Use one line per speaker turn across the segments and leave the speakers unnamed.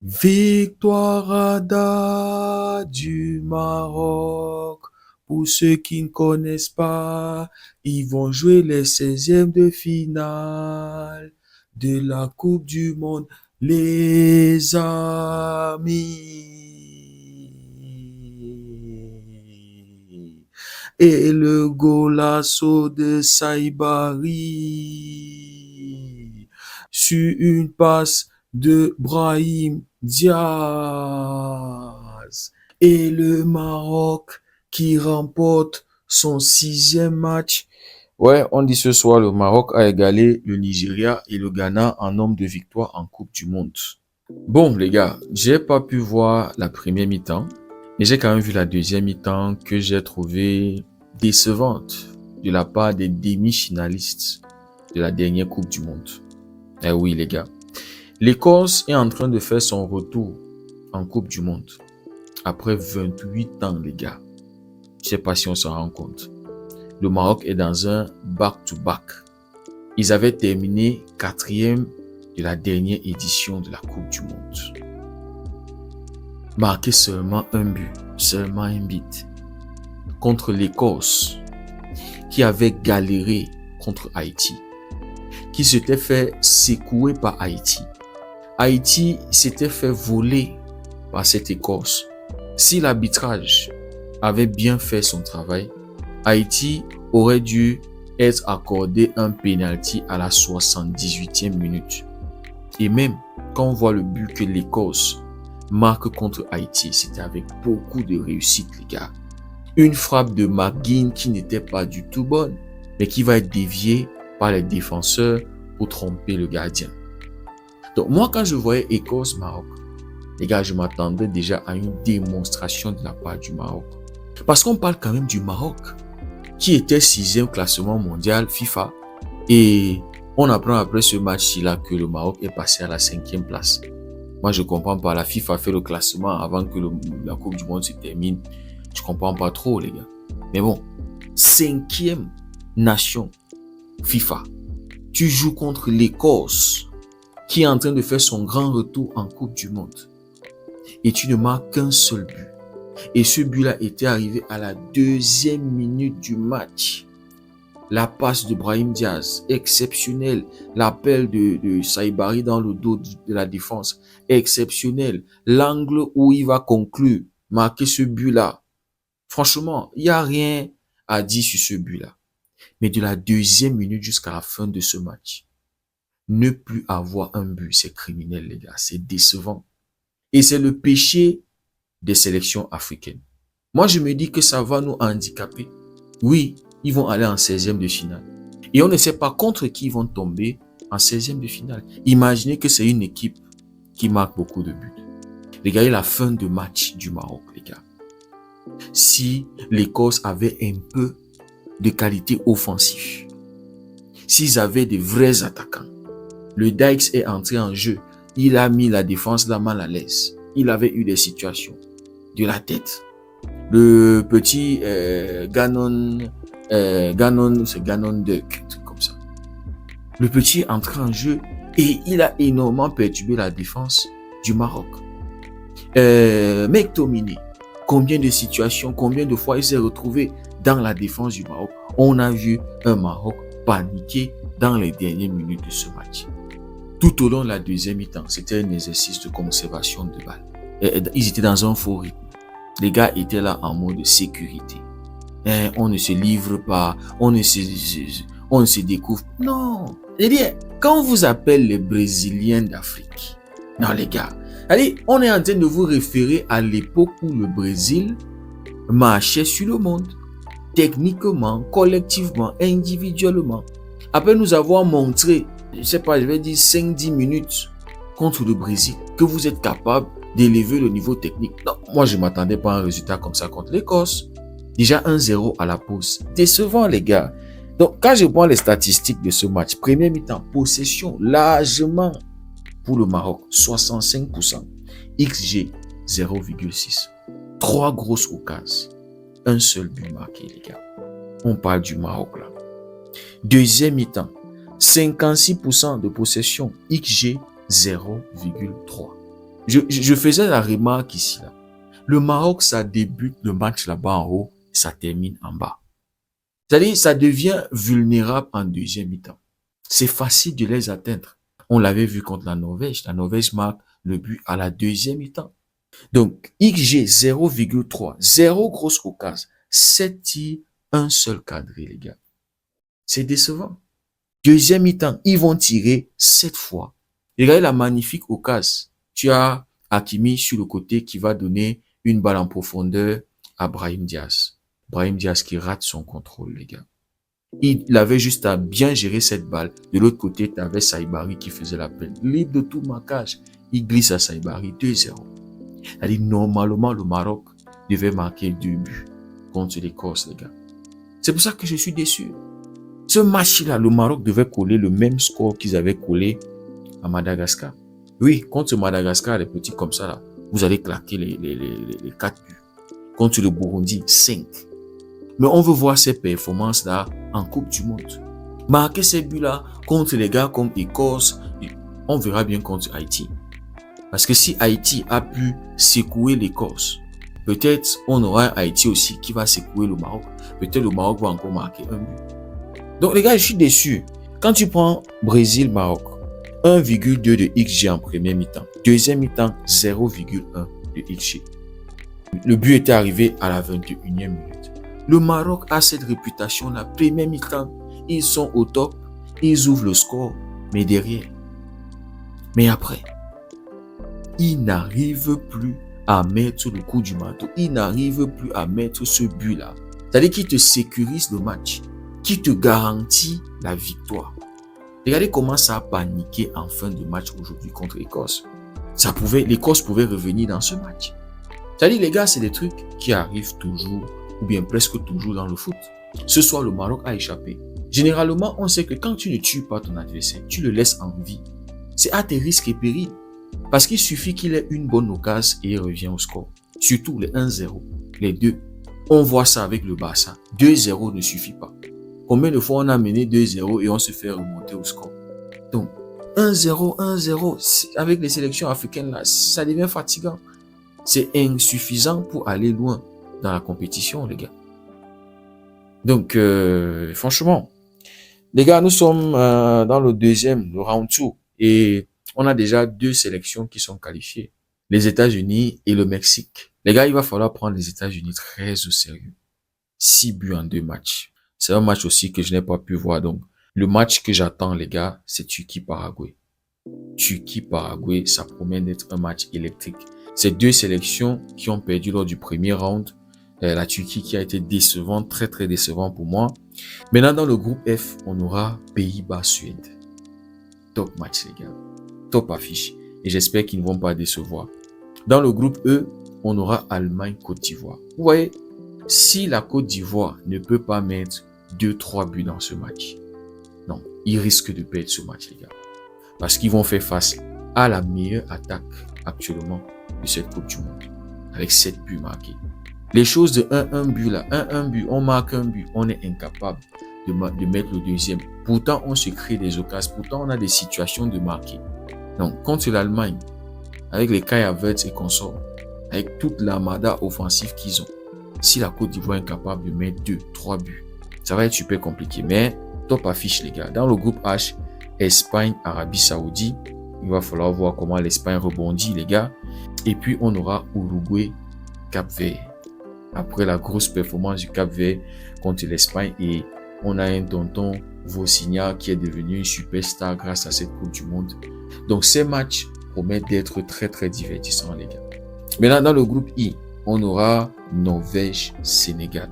Victoire du Maroc. Pour ceux qui ne connaissent pas, ils vont jouer les 16e de finale de la Coupe du Monde, les amis. Et le golasso de Saibari sur une passe de Brahim Diaz. Et le Maroc qui remporte son 6e match. Ouais, on dit ce soir, le Maroc a égalé le Nigeria et le Ghana en nombre de victoires en Coupe du Monde. Bon, les gars, j'ai pas pu voir la première mi-temps, mais j'ai quand même vu la deuxième mi-temps que j'ai trouvée décevante de la part des demi-finalistes de la dernière Coupe du Monde. Eh oui, les gars. L'Écosse est en train de faire son retour en Coupe du Monde. Après 28 ans, les gars. Je sais pas si on s'en rend compte. Le Maroc est dans un back-to-back. Ils avaient terminé 4e de la dernière édition de la Coupe du Monde. Marqué seulement un but, seulement un but. Contre l'Écosse, qui avait galéré contre Haïti, qui s'était fait secouer par Haïti. Haïti s'était fait voler par cette Écosse. Si l'arbitrage avait bien fait son travail, Haïti aurait dû être accordé un penalty à la 78e minute. Et même quand on voit le but que l'Écosse marque contre Haïti, c'était avec beaucoup de réussite, les gars. Une frappe de McGinn qui n'était pas du tout bonne, mais qui va être déviée par les défenseurs pour tromper le gardien. Donc moi, quand je voyais Écosse-Maroc, les gars, je m'attendais déjà à une démonstration de la part du Maroc. Parce qu'on parle quand même du Maroc, qui était 6e classement mondial FIFA. Et on apprend après ce match-là que le Maroc est passé à la 5e place. Moi, je comprends pas. La FIFA fait le classement avant que la Coupe du Monde se termine. Je comprends pas trop, les gars. Mais bon, 5e nation FIFA. Tu joues contre l'Écosse, qui est en train de faire son grand retour en Coupe du Monde. Et tu ne marques qu'un seul but. Et ce but-là était arrivé à la 2e minute du match. La passe de Brahim Diaz, exceptionnelle. L'appel de Saibari dans le dos de la défense, exceptionnel. L'angle où il va conclure, marquer ce but-là. Franchement, il n'y a rien à dire sur ce but-là. Mais de la 2e minute jusqu'à la fin de ce match, ne plus avoir un but, c'est criminel, les gars. C'est décevant. Et c'est le péché des sélections africaines. Moi, je me dis que ça va nous handicaper. Oui, ils vont aller en 16e de finale. Et on ne sait pas contre qui ils vont tomber en 16e de finale. Imaginez que c'est une équipe qui marque beaucoup de buts. Regardez la fin de match du Maroc, les gars. Si l'Écosse avait un peu de qualité offensive, s'ils avaient des vrais attaquants, le Dykes est entré en jeu. Il a mis la défense la mal à l'aise. Il avait eu des situations de la tête. Le petit Gannon, c'est Gannon Duck, comme ça. Le petit est entré en jeu et il a énormément perturbé la défense du Maroc. McTominay, combien de situations, combien de fois il s'est retrouvé dans la défense du Maroc. On a vu un Maroc paniqué dans les dernières minutes de ce match. Tout au long de la 2e mi-temps, c'était un exercice de conservation de balles. Ils étaient dans un faux rythme. Les gars étaient là en mode sécurité. On ne se livre pas, on ne se découvre. Non. C'est-à-dire, quand on vous appelle les Brésiliens d'Afrique, non les gars, allez, on est en train de vous référer à l'époque où le Brésil marchait sur le monde. Techniquement, collectivement, individuellement. Après nous avoir montré, je sais pas, je vais dire 5-10 minutes contre le Brésil, que vous êtes capable d'élever le niveau technique. Non, moi je m'attendais pas à un résultat comme ça contre l'Écosse. Déjà 1-0 à la pause. Décevant les gars. Donc quand je prends les statistiques de ce match, première mi-temps, possession largement pour le Maroc, 65%. XG 0,6. 3 grosses occasions. Un seul but marqué les gars. On parle du Maroc là. Deuxième mi-temps, 56% de possession, XG 0,3. Je faisais la remarque ici, là. Le Maroc, ça débute le match là-bas en haut, ça termine en bas. C'est-à-dire, ça devient vulnérable en deuxième mi-temps. C'est facile de les atteindre. On l'avait vu contre la Norvège. La Norvège marque le but à la deuxième mi-temps. Donc, XG 0,3, 0 grosse occasion, 7 tirs, un seul cadré, les gars. C'est décevant. Deuxième mi-temps, ils vont tirer 7 fois. Regardez la magnifique occasion. Tu as Hakimi sur le côté qui va donner une balle en profondeur à Brahim Diaz. Brahim Diaz qui rate son contrôle, les gars. Il avait juste à bien gérer cette balle. De l'autre côté, tu avais Saïbari qui faisait l'appel. Libre de tout marquage. Il glisse à Saïbari 2-0. C'est-à-dire, normalement, le Maroc devait marquer 2 buts contre l'Écosse, les gars. C'est pour ça que je suis déçu. Ce match-là, le Maroc devait coller le même score qu'ils avaient collé à Madagascar. Oui, contre Madagascar, les petits comme ça, là, vous allez claquer les 4 buts. Contre le Burundi, 5. Mais on veut voir ces performances-là en Coupe du Monde. Marquer ces buts-là contre les gars comme Écosse, on verra bien contre Haïti. Parce que si Haïti a pu secouer l'Écosse, peut-être on aura Haïti aussi qui va secouer le Maroc. Peut-être le Maroc va encore marquer un but. Donc les gars, je suis déçu. Quand tu prends Brésil-Maroc, 1,2 de XG en première mi-temps. Deuxième mi-temps, 0,1 de XG. Le but était arrivé à la 21e minute. Le Maroc a cette réputation, la première mi-temps, ils sont au top, ils ouvrent le score, mais derrière. Mais après, ils n'arrivent plus à mettre le coup du marteau. Ils n'arrivent plus à mettre ce but-là. C'est-à-dire qu'ils te sécurisent le match, qui te garantit la victoire. Regardez comment ça a paniqué en fin de match aujourd'hui contre l'Écosse. L'Écosse pouvait revenir dans ce match. C'est-à-dire, les gars, c'est des trucs qui arrivent toujours, ou bien presque toujours dans le foot. Ce soir, le Maroc a échappé. Généralement, on sait que quand tu ne tues pas ton adversaire, tu le laisses en vie. C'est à tes risques et périls. Parce qu'il suffit qu'il ait une bonne occasion et il revient au score. Surtout les 1-0, les 2. On voit ça avec le Barça. 2-0 ne suffit pas. Combien de fois on a mené 2-0 et on se fait remonter au score? Donc, 1-0, 1-0, avec les sélections africaines, là, ça devient fatigant. C'est insuffisant pour aller loin dans la compétition, les gars. Donc, franchement, les gars, nous sommes dans le round 2. Et on a déjà 2 sélections qui sont qualifiées. Les États-Unis et le Mexique. Les gars, il va falloir prendre les États-Unis très au sérieux. 6 buts en 2 matchs. C'est un match aussi que je n'ai pas pu voir. Donc, le match que j'attends, les gars, c'est Turquie-Paraguay. Turquie-Paraguay, ça promet d'être un match électrique. Ces 2 sélections qui ont perdu lors du premier round. La Turquie qui a été décevante, très très décevant pour moi. Maintenant, dans le groupe F, on aura Pays-Bas-Suède. Top match, les gars. Top affiche. Et j'espère qu'ils ne vont pas décevoir. Dans le groupe E, on aura Allemagne-Côte d'Ivoire. Vous voyez, si la Côte d'Ivoire ne peut pas mettre 2-3 buts dans ce match, non, ils risquent de perdre ce match, les gars. Parce qu'ils vont faire face à la meilleure attaque actuellement de cette Coupe du Monde. Avec 7 buts marqués. Les choses de 1-1 but là, 1-1 but, on marque un but, on est incapable de mettre le deuxième. Pourtant, on se crée des occasions. Pourtant, on a des situations de marquer. Donc, contre l'Allemagne, avec les Kai Havertz et consorts, avec toute l'armada offensive qu'ils ont, si la Côte d'Ivoire est incapable de mettre 2-3 buts, ça va être super compliqué. Mais, top affiche, les gars. Dans le groupe H, Espagne, Arabie Saoudite, il va falloir voir comment l'Espagne rebondit, les gars. Et puis, on aura Uruguay, Cap-Vert. Après la grosse performance du Cap-Vert contre l'Espagne, et on a un tonton Vosinha qui est devenu une superstar grâce à cette Coupe du Monde. Donc ces matchs promettent d'être très très divertissants, les gars. Maintenant, dans le groupe I, on aura Norvège-Sénégal.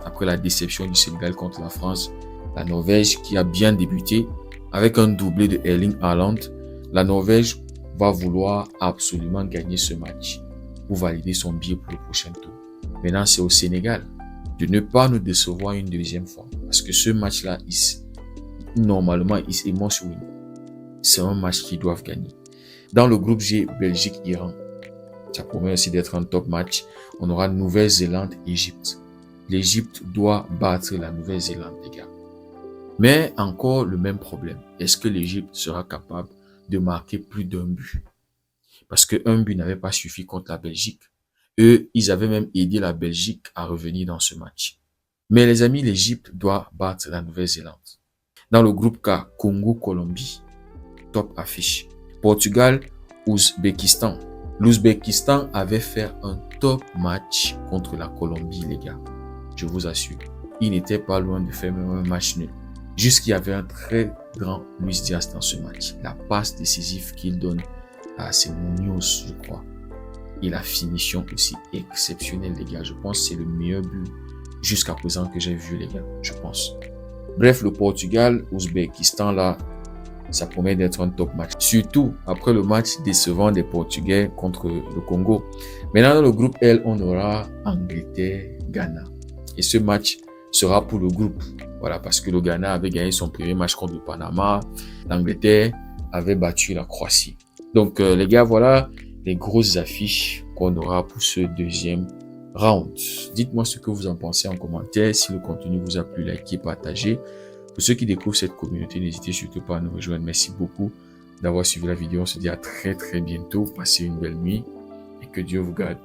Après la déception du Sénégal contre la France, la Norvège qui a bien débuté avec un doublé de Erling Haaland, la Norvège va vouloir absolument gagner ce match pour valider son billet pour le prochain tour. Maintenant, c'est au Sénégal de ne pas nous décevoir une deuxième fois. Parce que ce match-là, normalement, il must win. C'est un match qu'ils doivent gagner. Dans le groupe G, Belgique-Iran. Ça promet aussi d'être un top match. On aura Nouvelle-Zélande-Égypte. L'Égypte doit battre la Nouvelle-Zélande, les gars. Mais encore le même problème. Est-ce que l'Égypte sera capable de marquer plus d'un but? parce qu'un but n'avait pas suffi contre la Belgique. Eux, ils avaient même aidé la Belgique à revenir dans ce match. Mais les amis, l'Égypte doit battre la Nouvelle-Zélande. Dans le groupe K, Congo-Colombie, top affiche. Portugal, Ouzbékistan. L'Ouzbékistan avait fait un top match contre la Colombie, les gars. Je vous assure. Il n'était pas loin de faire même un match nul. Juste qu'il y avait un très grand Luis Diaz dans ce match. La passe décisive qu'il donne à c'est Munoz, je crois. Et la finition aussi exceptionnelle, les gars. Je pense que c'est le meilleur but jusqu'à présent que j'ai vu, les gars. Je pense. Bref, le Portugal, Ouzbékistan, là, ça promet d'être un top match. Surtout après le match décevant des Portugais contre le Congo. Maintenant, dans le groupe L, on aura Angleterre, Ghana. Et ce match sera pour le groupe. Voilà, parce que le Ghana avait gagné son premier match contre le Panama. L'Angleterre avait battu la Croatie. Donc, les gars, voilà les grosses affiches qu'on aura pour ce deuxième round. Dites-moi ce que vous en pensez en commentaire. Si le contenu vous a plu, likez, partagez. Pour ceux qui découvrent cette communauté, n'hésitez surtout pas à nous rejoindre. Merci beaucoup d'avoir suivi la vidéo. On se dit à très bientôt. Passez une belle nuit et que Dieu vous garde.